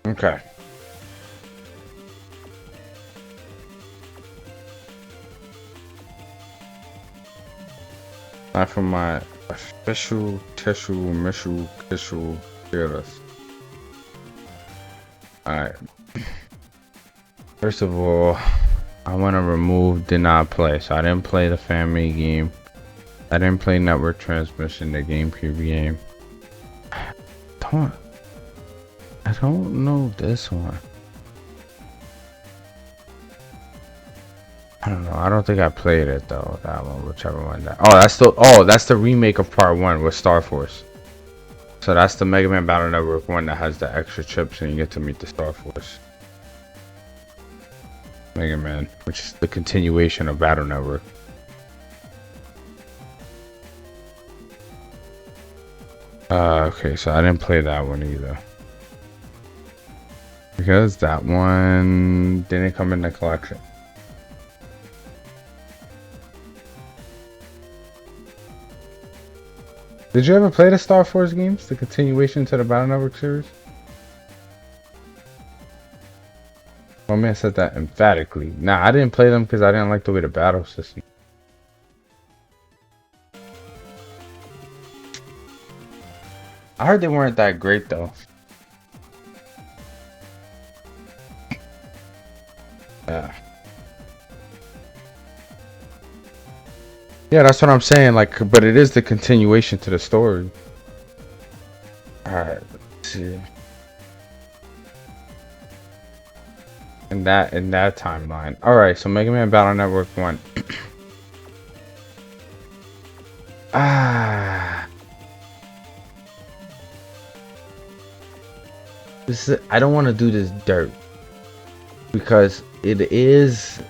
Okay. Not from my official tissue, missile, tissue theaters. Alright. First of all, I want to remove did not play. So I didn't play the family game. I didn't play network transmission, the GameCube game. I don't know this one. I don't know. I don't think I played it though. That one, whichever one. That's the remake of Part 1 with Star Force. So that's the Mega Man Battle Network one that has the extra chips and you get to meet the Star Force. Mega Man, which is the continuation of Battle Network. Okay, so I didn't play that one either. Because that one didn't come in the collection. Did you ever play the Star Force games? The continuation to the Battle Network series? My man said that emphatically. Nah, I didn't play them because I didn't like the way the battle system. I heard they weren't that great though. Yeah. Yeah, that's what I'm saying. Like, but it is the continuation to the story. Alright, let's see. In that timeline. Alright, so Mega Man Battle Network 1. I don't want to do this dirt. Because it is...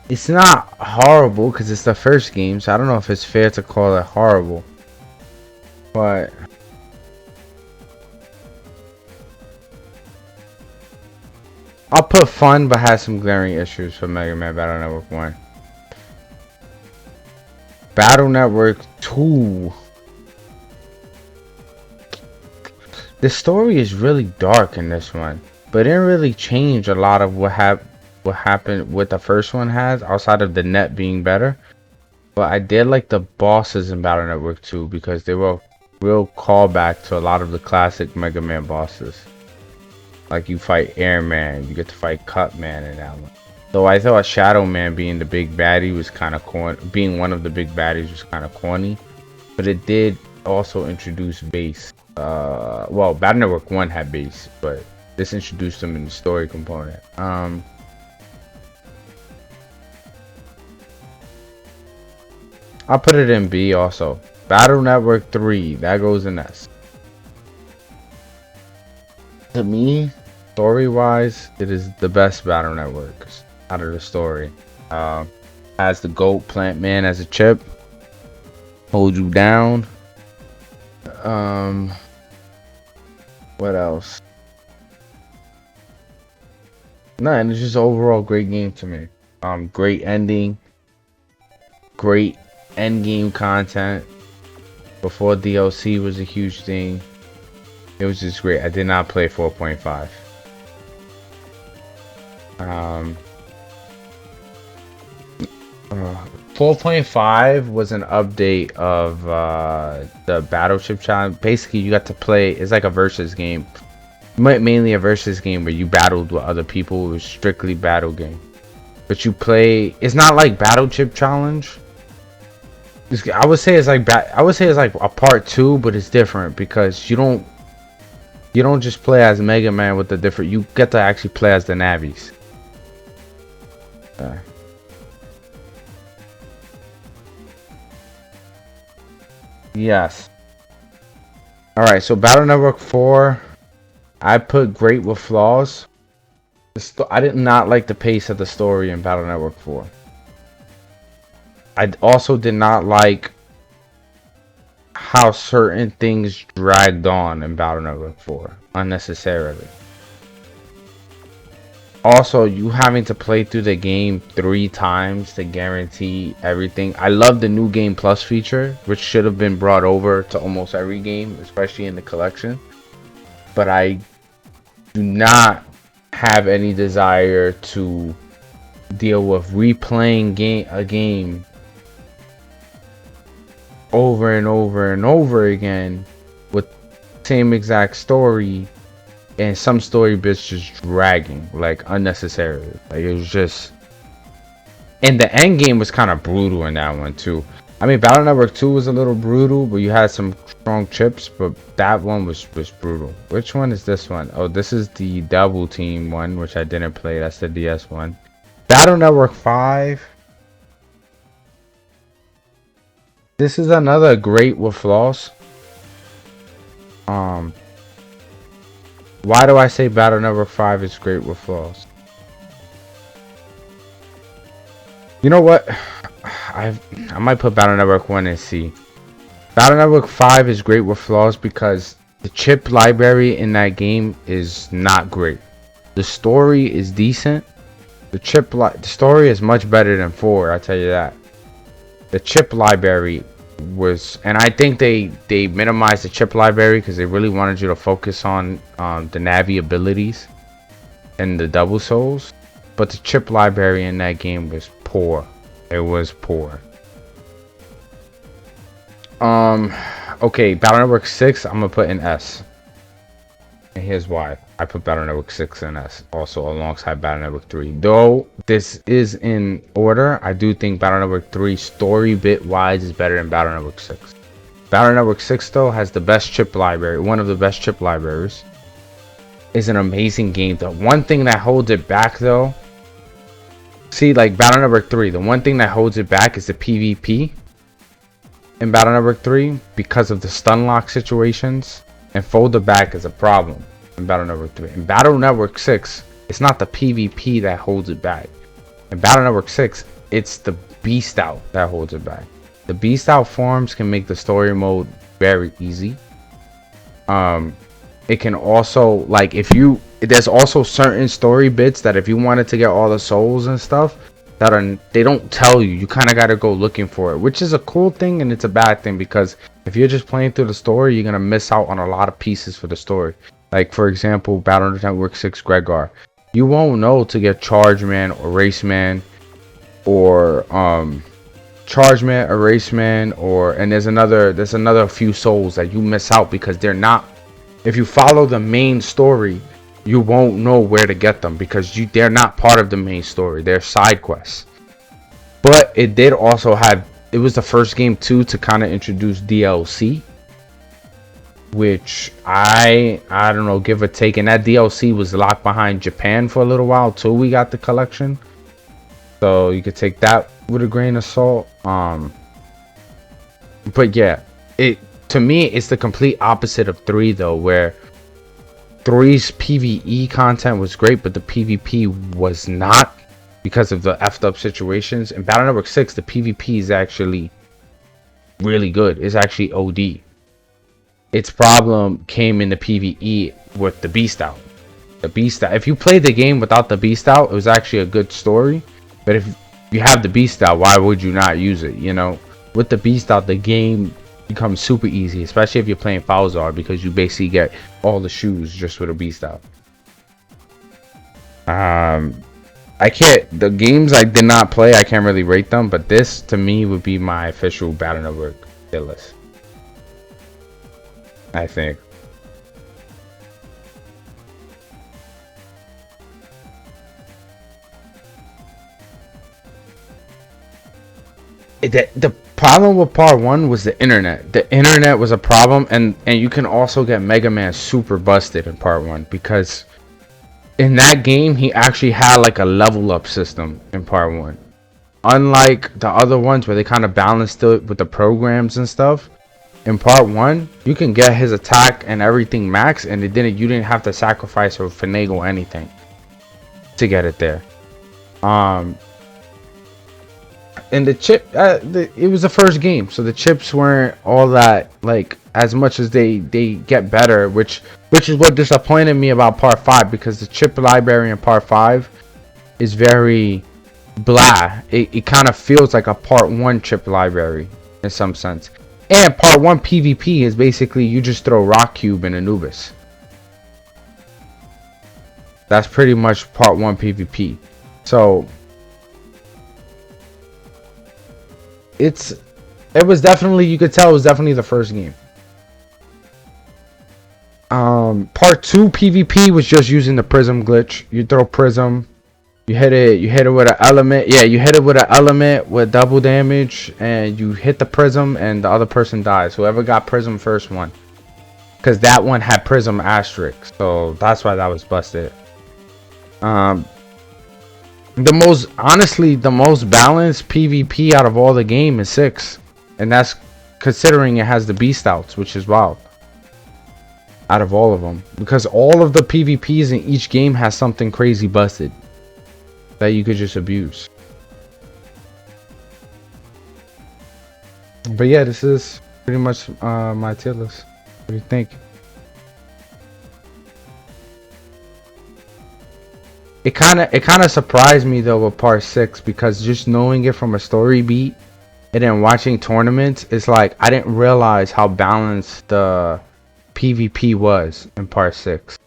It's not horrible because it's the first game, so I don't know if it's fair to call it horrible. But... I'll put fun, but has some glaring issues for Mega Man Battle Network 1. Battle Network 2. The story is really dark in this one, but it didn't really change a lot of what happened with the first one has, outside of the net being better. But I did like the bosses in Battle Network 2 because they were a real callback to a lot of the classic Mega Man bosses. Like you fight Airman, you get to fight Cutman in that one. Though I thought Shadow Man being the big baddie was kind of corny, being one of the big baddies was kind of corny. But it did also introduce Bass. Well, Battle Network 1 had Bass, but this introduced them in the story component. I'll put it in B also. Battle Network 3, that goes in S. To me, story-wise, it is the best Battle Network out of the story. Has the GOAT Plant Man as a chip, hold you down. What else? Nah, and it's just overall great game to me. Great ending, great end game content. Before DLC was a huge thing. It was just great. I did not play 4.5. 4.5 was an update of the Battleship Challenge. Basically, you got to play. It's like a versus game. Mainly a versus game where you battled with other people. It was strictly battle game. But you play. It's not like Battleship Challenge. I would say it's like a part 2, but it's different because you don't just play as Mega Man with the different. You get to actually play as the Navis. Yes. Alright, so Battle Network 4, I put great with flaws. I did not like the pace of the story in Battle Network 4. I also did not like how certain things dragged on in Battle Network 4 unnecessarily. Also, you having to play through the game 3 times to guarantee everything. I love the new game plus feature, which should have been brought over to almost every game, especially in the collection. But I do not have any desire to deal with replaying a game over and over and over again with same exact story, and some story bits just dragging like unnecessarily. Like it was just, and the end game was kind of brutal in that one too. I mean, Battle Network 2 was a little brutal, but you had some strong chips, but that one was brutal. Which one is this one? Oh, this is the Double Team one, which I didn't play. That's the DS one. Battle Network 5. This is another great with flaws. Why do I say Battle Network 5 is great with flaws? You know what? I might put Battle Network 1 in C. Battle Network 5 is great with flaws because the chip library in that game is not great. The story is decent. The story is much better than 4, I tell you that. The chip library was, and I think they minimized the chip library because they really wanted you to focus on the Navi abilities and the double souls. But the chip library in that game was poor. It was poor. Okay, Battle Network 6 I'm gonna put in S, and here's why. I put Battle Network 6 in S also alongside Battle Network 3. Though this is in order, I do think Battle Network 3 story bit wise is better than Battle Network 6. Battle Network 6 though has the best chip library, one of the best chip libraries. Is an amazing game. The one thing that holds it back though, see, like Battle Network 3, the one thing that holds it back is the PvP in Battle Network 3 because of the stun lock situations, and folder back is a problem in Battle Network 3. In Battle Network 6, it's not the PvP that holds it back. In Battle Network 6, it's the beast out that holds it back. The beast out forms can make the story mode very easy. It can also, like, there's also certain story bits that if you wanted to get all the souls and stuff that they don't tell you. You kind of got to go looking for it, which is a cool thing and it's a bad thing, because if you're just playing through the story, you're gonna miss out on a lot of pieces for the story. Like for example, Battle Network 6 Gregor, you won't know to get Charge Man or Race Man, or Charge Man or Race Man, and there's another few souls that you miss out because they're not. If you follow the main story, you won't know where to get them because they're not part of the main story. They're side quests. But it did also have, it was the first game too to kind of introduce DLC, which I don't know, give or take. And that DLC was locked behind Japan for a little while till we got the collection. So you could take that with a grain of salt. But yeah, to me, it's the complete opposite of 3 though, where 3's PvE content was great, but the PvP was not because of the effed up situations. In Battle Network 6, the PvP is actually really good. It's actually OD. Its problem came in the PvE with the beast out. The beast out. If you played the game without the beast out, it was actually a good story. But if you have the beast out, why would you not use it? You know, with the beast out, the game becomes super easy, especially if you're playing Falzar, because you basically get all the shoes just with a beast out. The games I did not play, I can't really rate them, but this to me would be my official Battle Network hit list, I think. The problem with part 1 was the internet. The internet was a problem, and you can also get Mega Man super busted in part 1, because in that game he actually had like a level up system in part 1, unlike the other ones where they kind of balanced it with the programs and stuff. In part 1 you can get his attack and everything max, and you didn't have to sacrifice or finagle anything to get it there. and the chip, it was the first game, so the chips weren't all that, like, as much as they get better, which is what disappointed me about part 5, because the chip library in part 5 is very blah. It kind of feels like a part 1 chip library in some sense. And part 1 PvP is basically you just throw Rock Cube in Anubis. That's pretty much part 1 PvP. So it was definitely, you could tell it was definitely the first game. Part 2 PvP was just using the prism glitch. You throw prism, you hit it with an element. Yeah, you hit it with an element with double damage, and you hit the prism, and the other person dies. Whoever got prism first won, because that one had prism asterisk, so that's why that was busted. The most balanced PvP out of all the game is 6, and that's considering it has the beast outs, which is wild. Out of all of them, because all of the PvPs in each game has something crazy busted that you could just abuse. But yeah, this is pretty much my tier list. What do you think? It kind of surprised me though with part 6, because just knowing it from a story beat and then watching tournaments, it's like I didn't realize how balanced the PvP was in part 6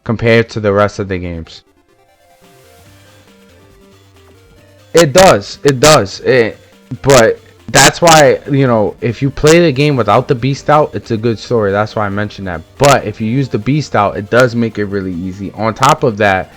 compared to the rest of the games. It does, but that's why, you know, if you play the game without the beast out, it's a good story. That's why I mentioned that. But if you use the beast out, it does make it really easy. On top of that,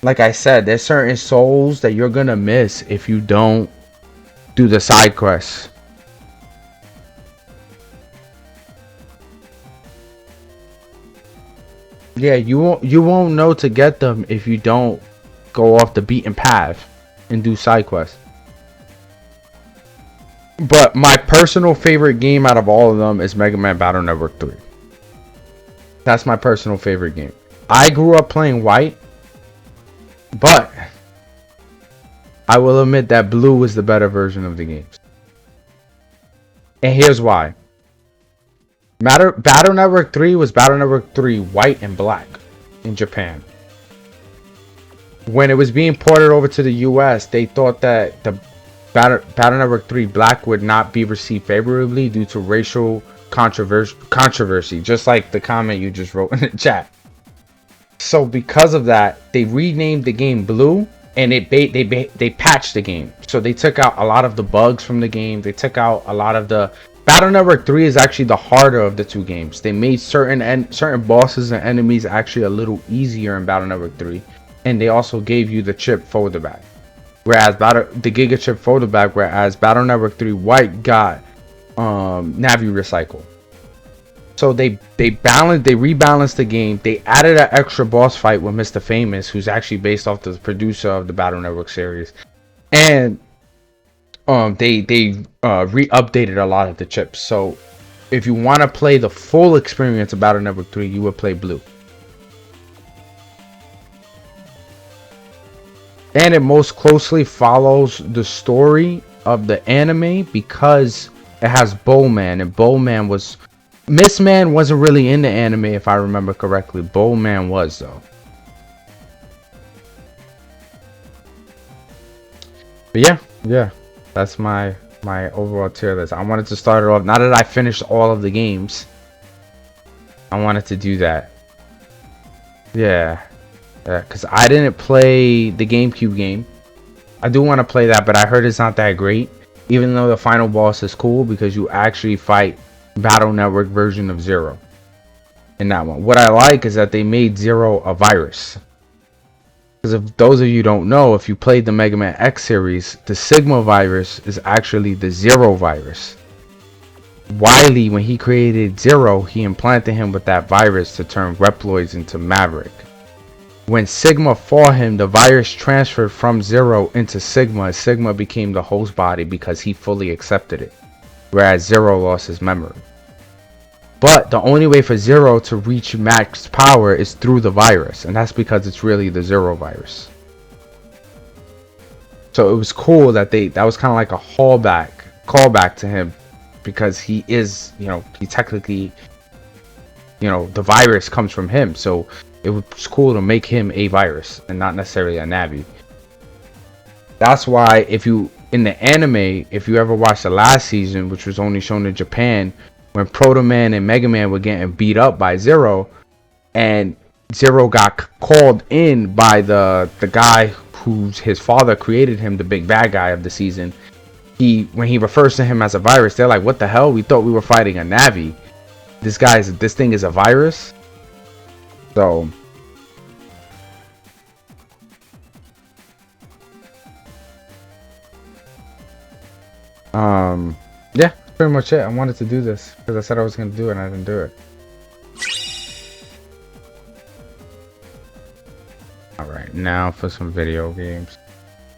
like I said, there's certain souls that you're gonna miss if you don't do the side quests. Yeah, you won't know to get them if you don't go off the beaten path and do side quests. But my personal favorite game out of all of them is Mega Man Battle Network 3. That's my personal favorite game. I grew up playing White, but I will admit that Blue was the better version of the games. And here's why. Battle Network 3 was Battle Network 3 White and Black in Japan. When it was being ported over to the US, they thought that the Battle Network 3 Black would not be received favorably due to racial controversy, just like the comment you just wrote in the chat. So because of that, they renamed the game Blue, and they patched the game. So they took out a lot of the bugs from the game. They took out a lot of the... Battle Network 3 is actually the harder of the two games. They made certain bosses and enemies actually a little easier in Battle Network 3, and they also gave you the chip folder bag, whereas the Giga Chip folder bag, whereas Battle Network 3 White got Navi Recycle. So they rebalanced the game. They added an extra boss fight with Mr. Famous, who's actually based off the producer of the Battle Network series, and they re-updated a lot of the chips. So if you want to play the full experience of Battle Network 3, you would play Blue. And it most closely follows the story of the anime because it has Bowman, and Bowman was... Missman wasn't really in the anime if I remember correctly. Bowman was though. But yeah. That's my overall tier list. I wanted to start it off. Now that I finished all of the games, I wanted to do that. Yeah, because I didn't play the GameCube game. I do want to play that, but I heard it's not that great. Even though the final boss is cool because you actually fight Battle Network version of Zero in that one. What I like is that they made Zero a virus. Because if those of you don't know, if you played the Mega Man X series, the Sigma virus is actually the Zero virus. Wily, when he created Zero, he implanted him with that virus to turn Reploids into Maverick. When Sigma fought him, the virus transferred from Zero into Sigma, and Sigma became the host body because he fully accepted it, whereas Zero lost his memory. But the only way for Zero to reach max power is through the virus, and that's because it's really the Zero virus. So it was cool that that was kind of like a callback to him, because he is, you know, he technically, you know, the virus comes from him. So it was cool to make him a virus and not necessarily a Navi. That's why if you, in the anime, if you ever watched the last season, which was only shown in Japan, when Proto Man and Mega Man were getting beat up by Zero, and Zero got called in by the guy who's his father created him, the big bad guy of the season. When he refers to him as a virus, they're like, "What the hell? We thought we were fighting a Navi. This thing is a virus." So yeah, that's pretty much it. I wanted to do this because I said I was gonna do it and I didn't do it. Alright, now for some video games.